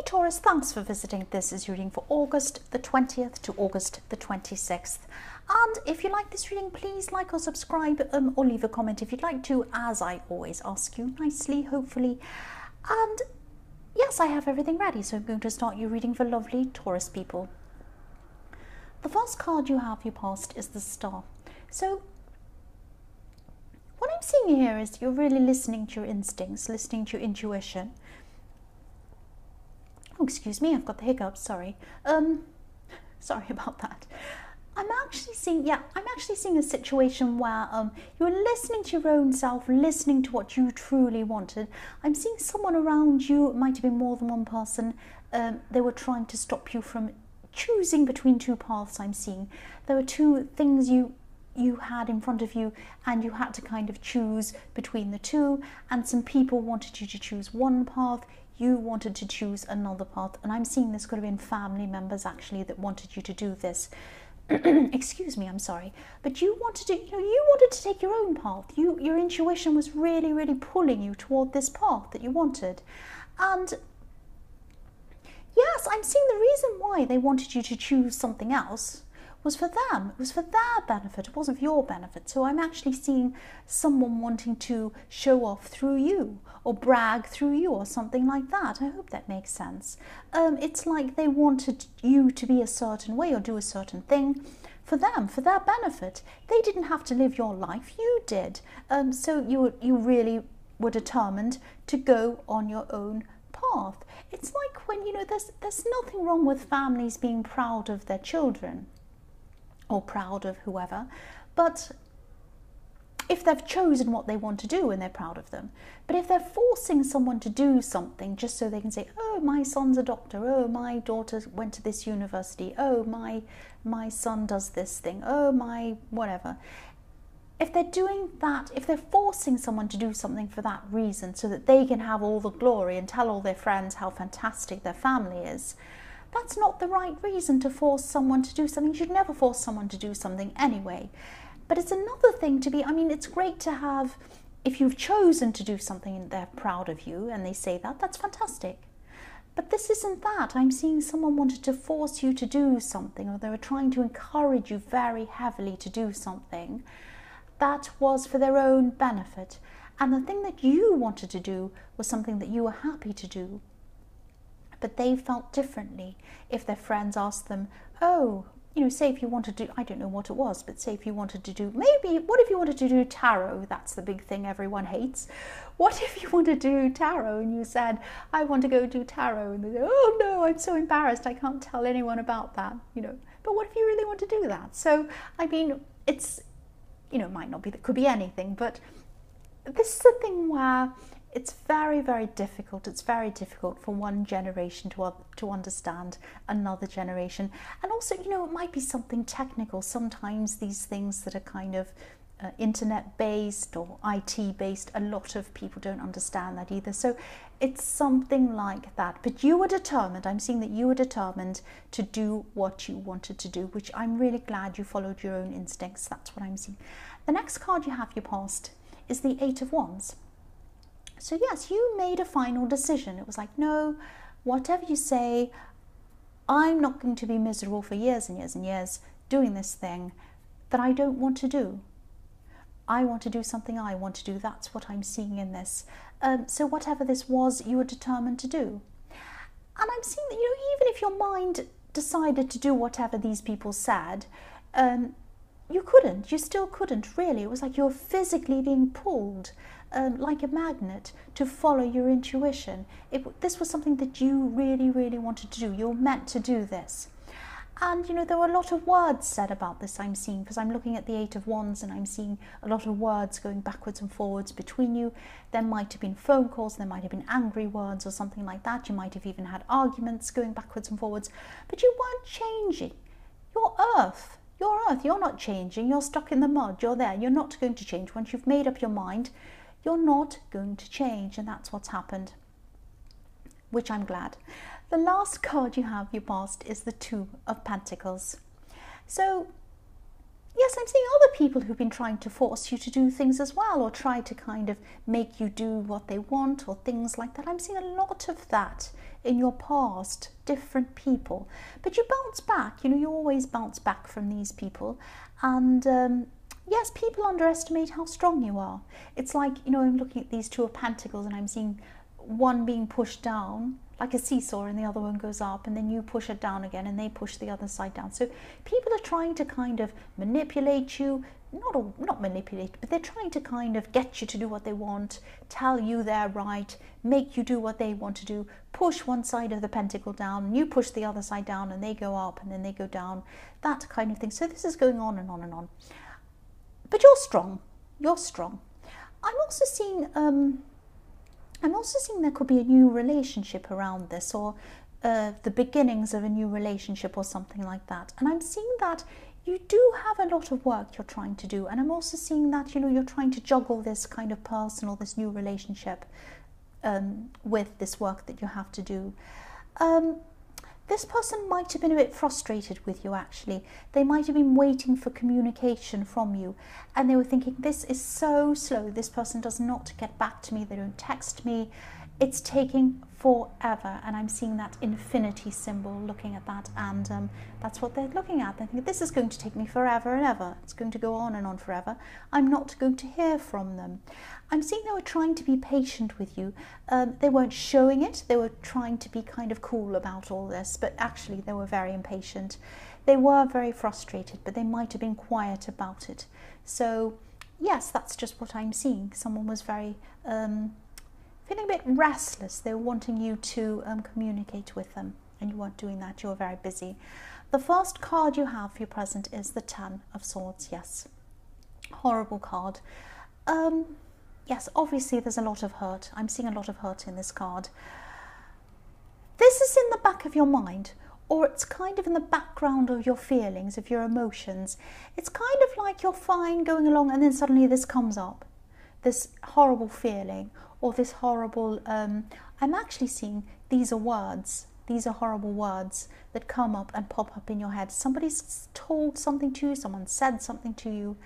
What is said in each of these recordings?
Taurus, thanks for visiting. This is reading for August the 20th to August the 26th. And if you like this reading, please like or subscribe or leave a comment if you'd like to, as I always ask you nicely, hopefully. And yes, I have everything ready, so I'm going to start your reading for lovely Taurus people. The first card you have, your past, is the Star. So what I'm seeing here is you're really listening to your instincts, listening to your intuition. Oh, excuse me, I've got the hiccups, sorry. Sorry about that. I'm actually seeing a situation where you're listening to your own self, listening to what you truly wanted. I'm seeing someone around you, it might have been more than one person, they were trying to stop you from choosing between two paths. I'm seeing there were two things you had in front of you and you had to kind of choose between the two, and some people wanted you to choose one path, you wanted to choose another path, and I'm seeing this could have been family members actually that wanted you to do this. Excuse me, I'm sorry, but you wanted to, you wanted to take your own path. Your intuition was really, really pulling you toward this path that you wanted. And yes, I'm seeing the reason why they wanted you to choose something else was for them. It was for their benefit. It wasn't for your benefit. So I'm actually seeing someone wanting to show off through you or brag through you or something like that. I hope that makes sense. It's like they wanted you to be a certain way or do a certain thing for them, for their benefit. They didn't have to live your life. You did. So you really were determined to go on your own path. It's like when, there's nothing wrong with families being proud of their children or proud of whoever, but if they've chosen what they want to do and they're proud of them. But if they're forcing someone to do something just so they can say, oh, my son's a doctor, oh, my daughter went to this university, oh, my son does this thing, oh, my whatever. If they're doing that, if they're forcing someone to do something for that reason so that they can have all the glory and tell all their friends how fantastic their family is, that's not the right reason to force someone to do something. You should never force someone to do something anyway. But it's another thing to be, it's great to have, if you've chosen to do something and they're proud of you and they say that, that's fantastic. But this isn't that. I'm seeing someone wanted to force you to do something, or they were trying to encourage you very heavily to do something that was for their own benefit. And the thing that you wanted to do was something that you were happy to do. But they felt differently. If their friends asked them, oh, say if you wanted to, I don't know what it was, but say if you wanted to do, what if you wanted to do tarot? That's the big thing everyone hates. What if you wanted to do tarot and you said, I want to go do tarot? And they go, oh no, I'm so embarrassed, I can't tell anyone about that, But what if you really want to do that? So, it's, it might not be, that could be anything, but this is a thing where it's very, very difficult. It's very difficult for one generation to understand another generation. And also, it might be something technical. Sometimes these things that are kind of internet-based or IT-based, a lot of people don't understand that either. So it's something like that. But you were determined. I'm seeing that you were determined to do what you wanted to do, which I'm really glad you followed your own instincts. That's what I'm seeing. The next card you have, your past, is the Eight of Wands. So yes, you made a final decision. It was like, no, whatever you say, I'm not going to be miserable for years and years and years doing this thing that I don't want to do. I want to do something I want to do. That's what I'm seeing in this. So whatever this was, you were determined to do. And I'm seeing that, even if your mind decided to do whatever these people said, you still couldn't really. It was like you're physically being pulled like a magnet to follow your intuition. This was something that you really, really wanted to do. You're meant to do this. And, there were a lot of words said about this, I'm seeing, because I'm looking at the Eight of Wands and I'm seeing a lot of words going backwards and forwards between you. There might have been phone calls, there might have been angry words or something like that. You might have even had arguments going backwards and forwards, but you weren't changing. You're Earth, you're not changing. You're stuck in the mud, you're there. You're not going to change. Once you've made up your mind, you're not going to change, and that's what's happened, which I'm glad. The last card you have, your past, is the Two of Pentacles. So yes, I'm seeing other people who've been trying to force you to do things as well, or try to kind of make you do what they want or things like that. I'm seeing a lot of that in your past, different people. But you bounce back, you know, you always bounce back from these people. And yes, people underestimate how strong you are. It's like, you know, I'm looking at these two of pentacles and I'm seeing one being pushed down like a seesaw and the other one goes up, and then you push it down again and they push the other side down. So people are trying to kind of manipulate you, not manipulate, but they're trying to kind of get you to do what they want, tell you they're right, make you do what they want to do, push one side of the pentacle down and you push the other side down and they go up and then they go down, that kind of thing. So this is going on and on and on. But you're strong. You're strong. I'm also seeing there could be a new relationship around this, or the beginnings of a new relationship or something like that. And I'm seeing that you do have a lot of work you're trying to do. And I'm also seeing that, you know, you're trying to juggle this kind of personal, this new relationship with this work that you have to do. This person might have been a bit frustrated with you, actually. They might have been waiting for communication from you. And they were thinking, this is so slow. This person does not get back to me. They don't text me. It's taking forever. And I'm seeing that infinity symbol, looking at that. And that's what they're looking at. They think, this is going to take me forever and ever. It's going to go on and on forever. I'm not going to hear from them. I'm seeing they were trying to be patient with you. They weren't showing it. They were trying to be kind of cool about all this, but actually they were very impatient. They were very frustrated, but they might have been quiet about it. So yes, that's just what I'm seeing. Someone was very feeling a bit restless. They were wanting you to communicate with them, and you weren't doing that. You were very busy. The first card you have for your present is the Ten of Swords. Yes, horrible card. Yes, obviously there's a lot of hurt. I'm seeing a lot of hurt in this card. This is in the back of your mind, or it's kind of in the background of your feelings, of your emotions. It's kind of like you're fine going along and then suddenly this comes up, this horrible feeling, or this horrible, I'm actually seeing these are words. These are horrible words that come up and pop up in your head. Somebody's told something to you, someone said something to you.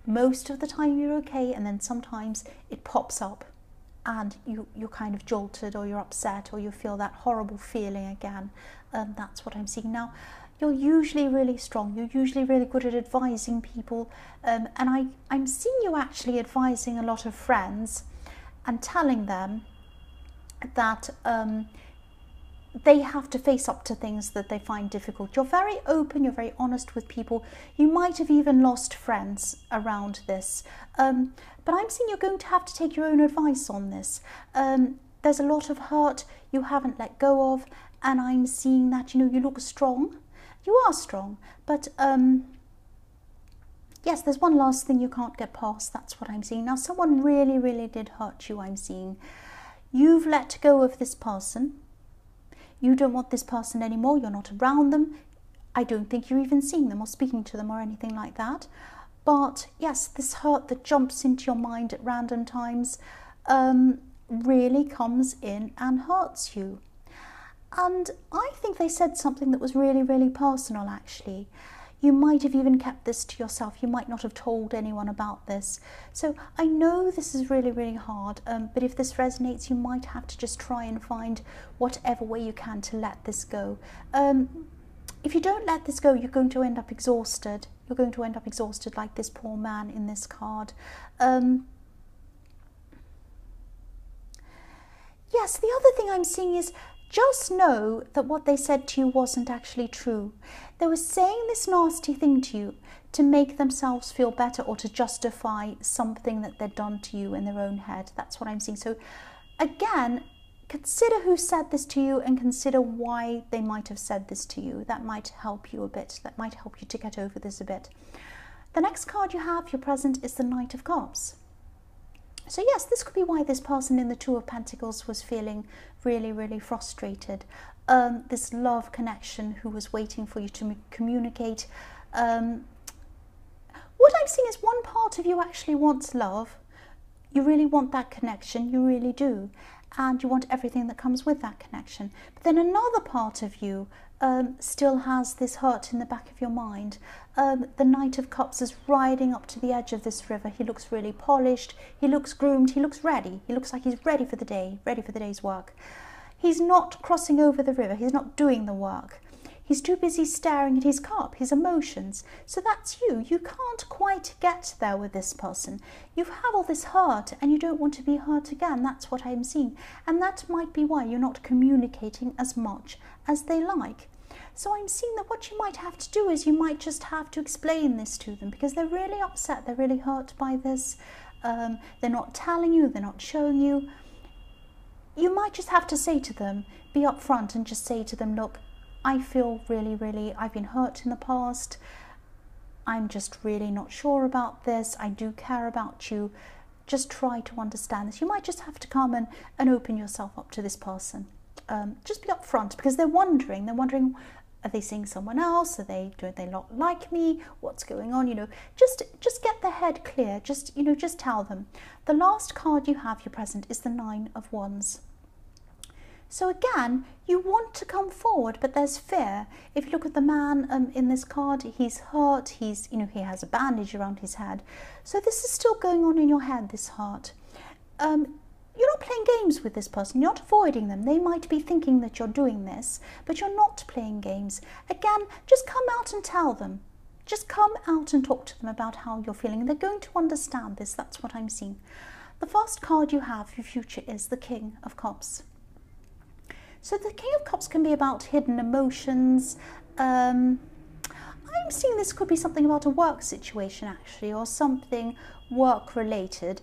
Most of the time you're okay, and then sometimes it pops up and you're kind of jolted, or you're upset, or you feel that horrible feeling again. That's what I'm seeing. Now, you're usually really strong. You're usually really good at advising people. And I'm seeing you actually advising a lot of friends and telling them that they have to face up to things that they find difficult. You're very open, you're very honest with people. You might have even lost friends around this. But I'm seeing you're going to have to take your own advice on this. There's a lot of hurt you haven't let go of, and I'm seeing that, you know, you look strong. You are strong, but yes, there's one last thing you can't get past. That's what I'm seeing. Now, someone really, really did hurt you, I'm seeing. You've let go of this person. You don't want this person anymore. You're not around them. I don't think you're even seeing them or speaking to them or anything like that. But yes, this hurt that jumps into your mind at random times really comes in and hurts you. And I think they said something that was really, really personal, actually. You might have even kept this to yourself. You might not have told anyone about this. So I know this is really, really hard, but if this resonates, you might have to just try and find whatever way you can to let this go. If you don't let this go, you're going to end up exhausted. You're going to end up exhausted like this poor man in this card. Yes, the other thing I'm seeing is just know that what they said to you wasn't actually true. They were saying this nasty thing to you to make themselves feel better, or to justify something that they'd done to you in their own head. That's what I'm seeing. So again, consider who said this to you and consider why they might have said this to you. That might help you a bit. That might help you to get over this a bit. The next card you have, your present, is the Knight of Cups. So yes, this could be why this person in the Two of Pentacles was feeling really, really frustrated. This love connection who was waiting for you to communicate. What I'm seeing is one part of you actually wants love. You really want that connection, you really do. And you want everything that comes with that connection. But then another part of you still has this hurt in the back of your mind. The Knight of Cups is riding up to the edge of this river. He looks really polished, he looks groomed, he looks ready. He looks like he's ready for the day, ready for the day's work. He's not crossing over the river. He's not doing the work. He's too busy staring at his cup, his emotions. So that's you. You can't quite get there with this person. You've had all this hurt and you don't want to be hurt again. That's what I'm seeing. And that might be why you're not communicating as much as they like. So I'm seeing that what you might have to do is you might just have to explain this to them, because they're really upset. They're really hurt by this. They're not telling you. They're not showing you. You might just have to say to them, be upfront and just say to them, look, I feel really, I've been hurt in the past. I'm just really not sure about this. I do care about you. Just try to understand this. You might just have to come and open yourself up to this person. Just be upfront, because they're wondering, are they seeing someone else? Do they not like me? What's going on? Just get their head clear. Just tell them. The last card you have, your present, is the 9 of Wands. So again, you want to come forward, but there's fear. If you look at the man in this card, he's hurt. He has a bandage around his head. So this is still going on in your head, this hurt. You're not playing games with this person. You're not avoiding them. They might be thinking that you're doing this, but you're not playing games. Again, just come out and tell them. Just come out and talk to them about how you're feeling. They're going to understand this. That's what I'm seeing. The first card you have, your future, is the King of Cups. So the King of Cups can be about hidden emotions. I'm seeing this could be something about a work situation, actually, or something work-related.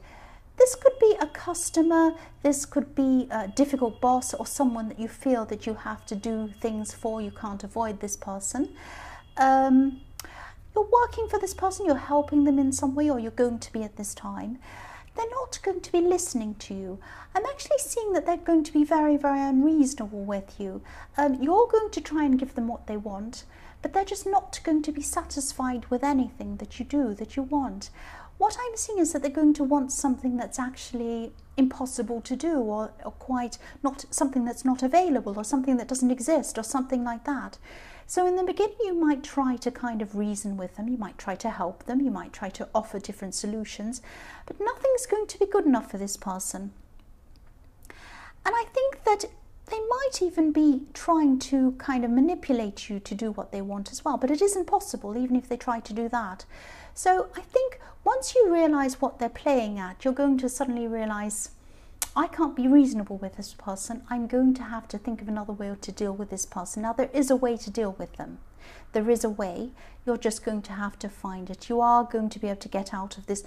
This could be a customer, this could be a difficult boss, or someone that you feel that you have to do things for. You can't avoid this person. You're working for this person, you're helping them in some way, or you're going to be at this time. They're not going to be listening to you. I'm actually seeing that they're going to be very, very unreasonable with you. You're going to try and give them what they want, but they're just not going to be satisfied with anything that you do, that you want. What I'm seeing is that they're going to want something that's actually impossible to do, or quite not something that's not available, or something that doesn't exist, or something like that. So in the beginning, you might try to kind of reason with them, you might try to help them, you might try to offer different solutions, but nothing's going to be good enough for this person. And I think that they might even be trying to kind of manipulate you to do what they want as well, but it isn't possible, even if they try to do that. So I think once you realize what they're playing at, you're going to suddenly realize, I can't be reasonable with this person. I'm going to have to think of another way to deal with this person. Now, there is a way to deal with them. There is a way. You're just going to have to find it. You are going to be able to get out of this.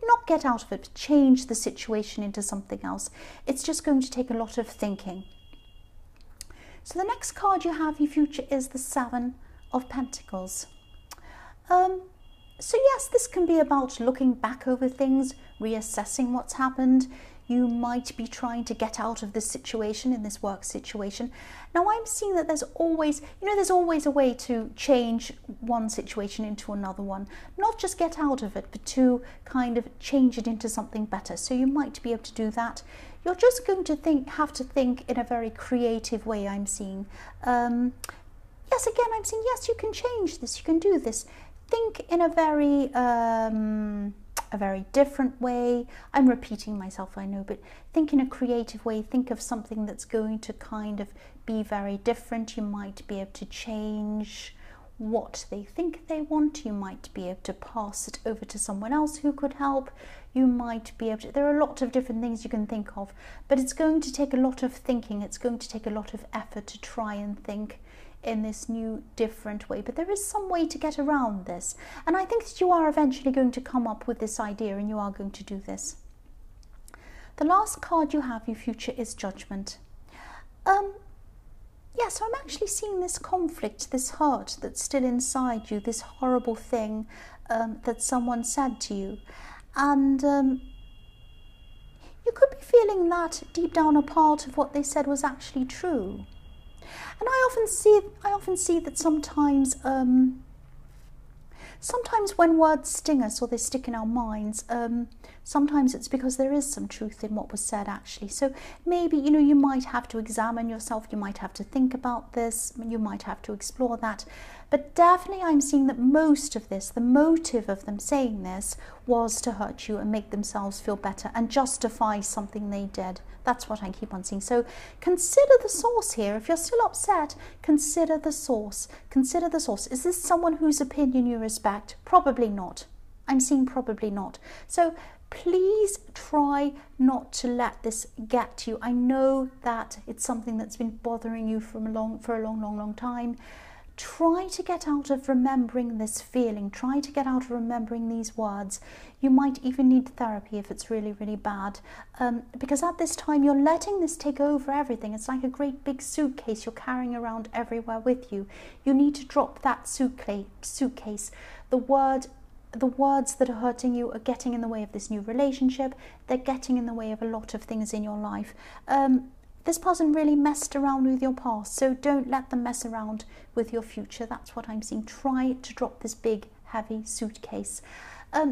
Not get out of it, but change the situation into something else. It's just going to take a lot of thinking. So the next card you have, your future, is the 7 of Pentacles. So yes, this can be about looking back over things, reassessing what's happened. You might be trying to get out of this situation, in this work situation. Now I'm seeing that there's always, there's always a way to change one situation into another one. Not just get out of it, but to kind of change it into something better. So you might be able to do that. You're just going to have to think in a very creative way, I'm seeing. Yes, again, I'm saying, yes, you can change this, you can do this. Think in a very different way. I'm repeating myself, I know, but think in a creative way. Think of something that's going to kind of be very different. You might be able to change what they think they want. You might be able to pass it over to someone else who could help. You might be able to, there are a lot of different things you can think of, but it's going to take a lot of thinking. It's going to take a lot of effort to try and think in this new, different way. But there is some way to get around this. And I think that you are eventually going to come up with this idea, and you are going to do this. The last card you have, your future, is Judgment. Yeah, so I'm actually seeing this conflict, this hurt that's still inside you, this horrible thing that someone said to you. And you could be feeling that deep down a part of what they said was actually true. And I often see that sometimes when words sting us or they stick in our minds, sometimes it's because there is some truth in what was said actually. So maybe, you know, you might have to examine yourself, you might have to think about this, you might have to explore that. But definitely I'm seeing that most of this, the motive of them saying this, was to hurt you and make themselves feel better and justify something they did. That's what I keep on seeing. So consider the source here. If you're still upset, consider the source. Consider the source. Is this someone whose opinion you respect? Probably not. I'm seeing probably not. So please try not to let this get to you. I know that it's something that's been bothering you for a long time. Try to get out of remembering this feeling. Try to get out of remembering these words. You might even need therapy if it's really, really bad. Because at this time, you're letting this take over everything. It's like a great big suitcase you're carrying around everywhere with you. You need to drop that suitcase. The words that are hurting you are getting in the way of this new relationship. They're getting in the way of a lot of things in your life. This person really messed around with your past, so don't let them mess around with your future. That's what I'm seeing. Try to drop this big, heavy suitcase.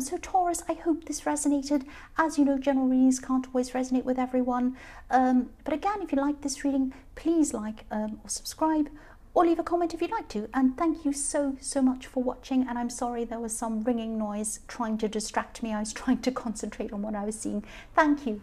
So Taurus, I hope this resonated. As you know, general readings can't always resonate with everyone. But again, if you like this reading, please like or subscribe, or leave a comment if you'd like to. And thank you so much for watching. And I'm sorry there was some ringing noise trying to distract me. I was trying to concentrate on what I was seeing. Thank you.